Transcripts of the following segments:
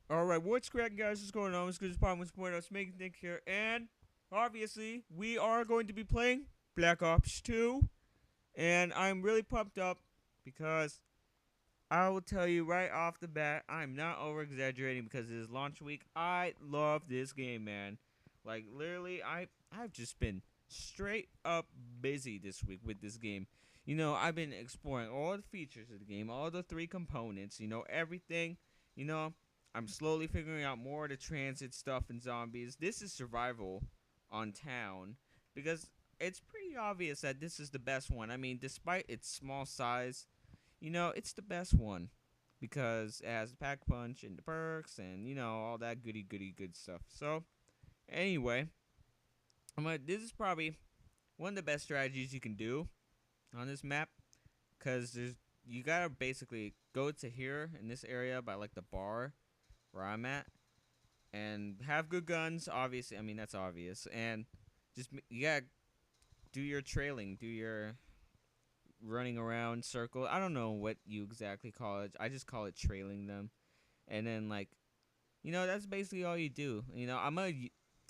Alright, what's cracking, guys? What's going on? It's good. It's point us making Nick here, and obviously we are going to be playing Black Ops 2, and I'm really pumped up because I will tell you right off the bat, I'm not over exaggerating because it is launch week. I love this game, man. Like literally, I've just been straight up busy this week with this game. I've been exploring all the features of the game, all the three components, everything. You know, I'm slowly figuring out more of the transit stuff and zombies. This is survival on town because it's pretty obvious that this is the best one. I mean, despite its small size, it's the best one because it has the pack punch and the perks and all that goody goody good stuff. So anyway, this is probably one of the best strategies you can do on this map because you gotta basically go to here in this area by like the bar where I'm at and have good guns. Obviously, I mean that's obvious, and just you gotta do your trailing, do your running around circle. I don't know what you exactly call it. I just call it trailing them. And then like, that's basically all you do.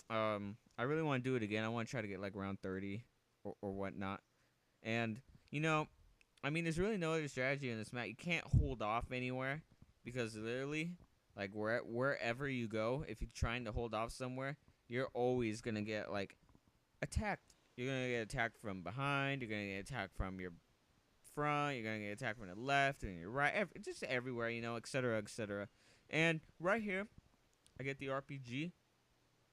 I really want to do it again. I want to try to get like around 30 or whatnot. And you know, I mean, there's really no other strategy in this map. You can't hold off anywhere because literally, like wherever you go, if you're trying to hold off somewhere, you're always gonna get like attacked. You're gonna get attacked from behind. You're gonna get attacked from your front. You're gonna get attacked from the left and your right. Just everywhere, etc., etc. And right here, I get the RPG,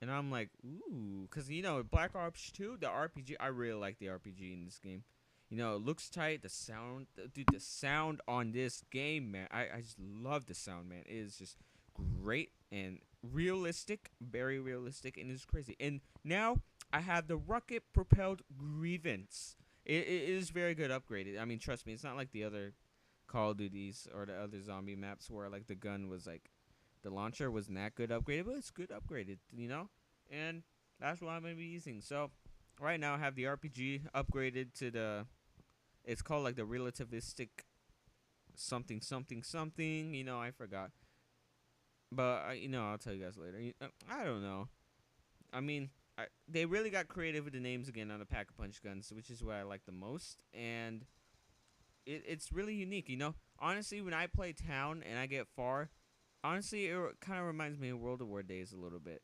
and I'm like, ooh, because Black Ops 2, the RPG, I really like the RPG in this game. It looks tight. The sound, dude, the sound on this game, man, I just love the sound, man. It is just great and realistic, very realistic, and it's crazy. And now I have the rocket propelled grievance. It is very good upgraded. I mean, trust me, it's not like the other Call of Duties or the other zombie maps where like the gun was like the launcher wasn't that good upgraded, but it's good upgraded. And that's what I'm gonna be using. So right now I have the RPG upgraded to the it's called like the relativistic something something something. I forgot, but I'll tell you guys later. I don't know. I mean, they really got creative with the names again on the pack a punch guns, which is what I like the most, and it's really unique. Honestly, when I play town and I get far, honestly, it kind of reminds me of World of War days a little bit.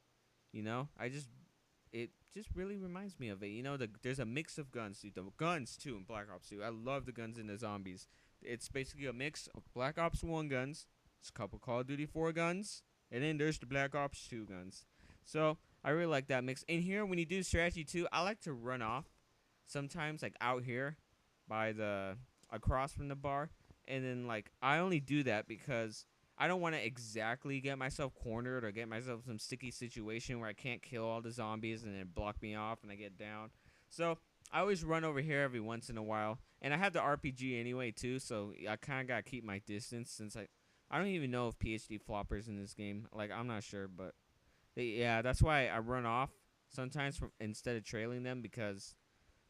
It just really reminds me of it. There's a mix of guns, dude. The guns too in Black Ops 2. I love the guns in the zombies. It's basically a mix of Black Ops 1 guns, it's a couple Call of Duty 4 guns, and then there's the Black Ops 2 guns. So I really like that mix. In here, when you do strategy 2, I like to run off sometimes, like out here by the across from the bar, and then like I only do that because I don't want to exactly get myself cornered or get myself some sticky situation where I can't kill all the zombies and then block me off and I get down. So I always run over here every once in a while, and I have the RPG anyway too, so I kind of gotta keep my distance since I don't even know if PhD floppers in this game. Like I'm not sure, but yeah, that's why I run off sometimes instead of trailing them because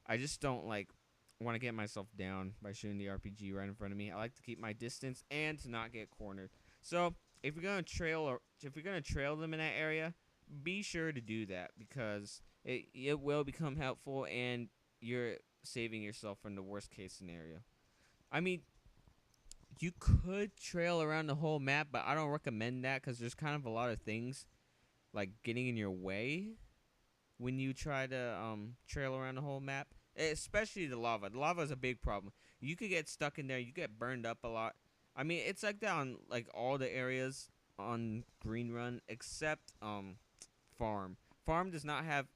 I just don't like want to get myself down by shooting the RPG right in front of me. I like to keep my distance and to not get cornered. So if you're gonna trail them in that area, be sure to do that because it will become helpful and you're saving yourself from the worst case scenario. I mean, you could trail around the whole map, but I don't recommend that because there's kind of a lot of things like getting in your way when you try to trail around the whole map, especially the lava. The lava is a big problem. You could get stuck in there. You get burned up a lot. I mean, it's like that on like all the areas on Green Run except Farm. Farm does not have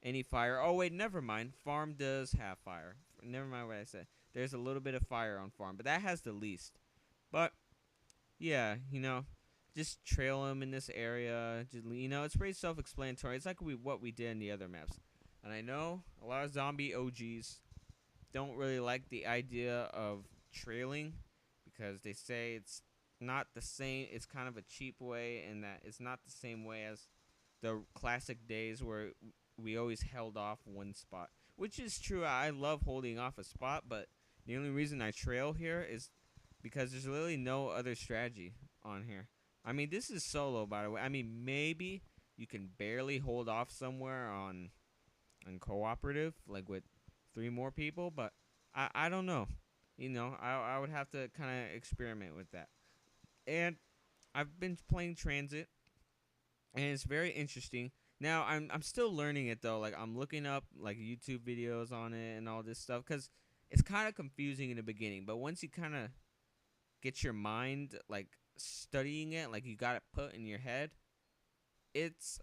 any fire. Oh wait, never mind. Farm does have fire. Never mind what I said. There's a little bit of fire on Farm, but that has the least. But yeah, just trail them in this area. Just, it's pretty self-explanatory. It's like what we did in the other maps. And I know a lot of zombie OGs don't really like the idea of trailing because they say it's not the same. It's kind of a cheap way, and that it's not the same way as the classic days where we always held off one spot, which is true. I love holding off a spot, but the only reason I trail here is because there's really no other strategy on here. I mean, this is solo, by the way. I mean, maybe you can barely hold off somewhere on cooperative, like with 3 more people, but I don't know. I would have to kind of experiment with that. And I've been playing Transit, and it's very interesting. Now I'm still learning it though. Like I'm looking up like YouTube videos on it and all this stuff because it's kind of confusing in the beginning. But once you kind of get your mind like studying it, like you got it put in your head, it's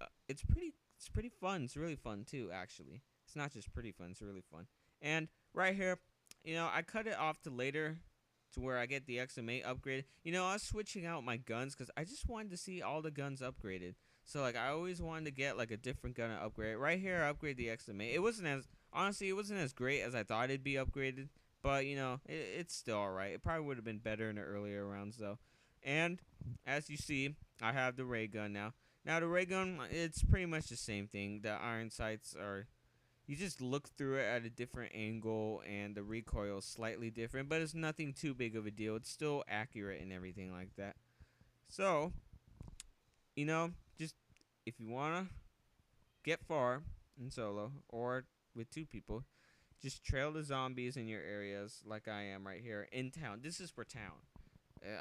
pretty fun. It's really fun too. Actually, it's not just pretty fun. It's really fun. And right here, I cut it off to later to where I get the XM8 upgraded. I was switching out my guns because I just wanted to see all the guns upgraded. So like I always wanted to get like a different gun to upgrade. Right here, I upgrade the XM8. It wasn't as great as I thought it'd be upgraded, but it's still alright. It probably would have been better in the earlier rounds though. And as you see, I have the ray gun now. Now the ray gun, it's pretty much the same thing. The iron sights are, you just look through it at a different angle, and the recoil is slightly different, but it's nothing too big of a deal. It's still accurate and everything like that. So, just if you wanna get far in solo or with 2 people, just trail the zombies in your areas like I am right here in town. This is for town.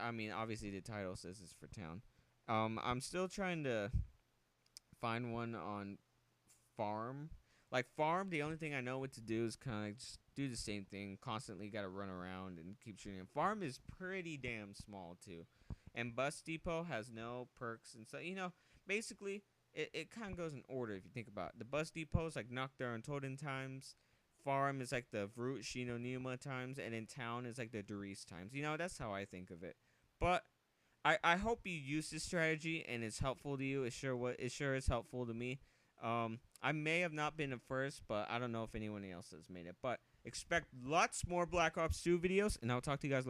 I mean, obviously the title says it's for town. I'm still trying to find one on farm. Like farm, the only thing I know what to do is kind of just do the same thing. Constantly got to run around and keep shooting. Farm is pretty damn small too, and bus depot has no perks and so basically it kind of goes in order if you think about it. The bus depot is like Nocturne and Toten times. Farm is like the Vrut Shino Numa times, and in town is like the Doris times. That's how I think of it. But I hope you use this strategy and it's helpful to you. It sure is helpful to me. I may have not been the first, but I don't know if anyone else has made it. But expect lots more Black Ops 2 videos, and I'll talk to you guys later.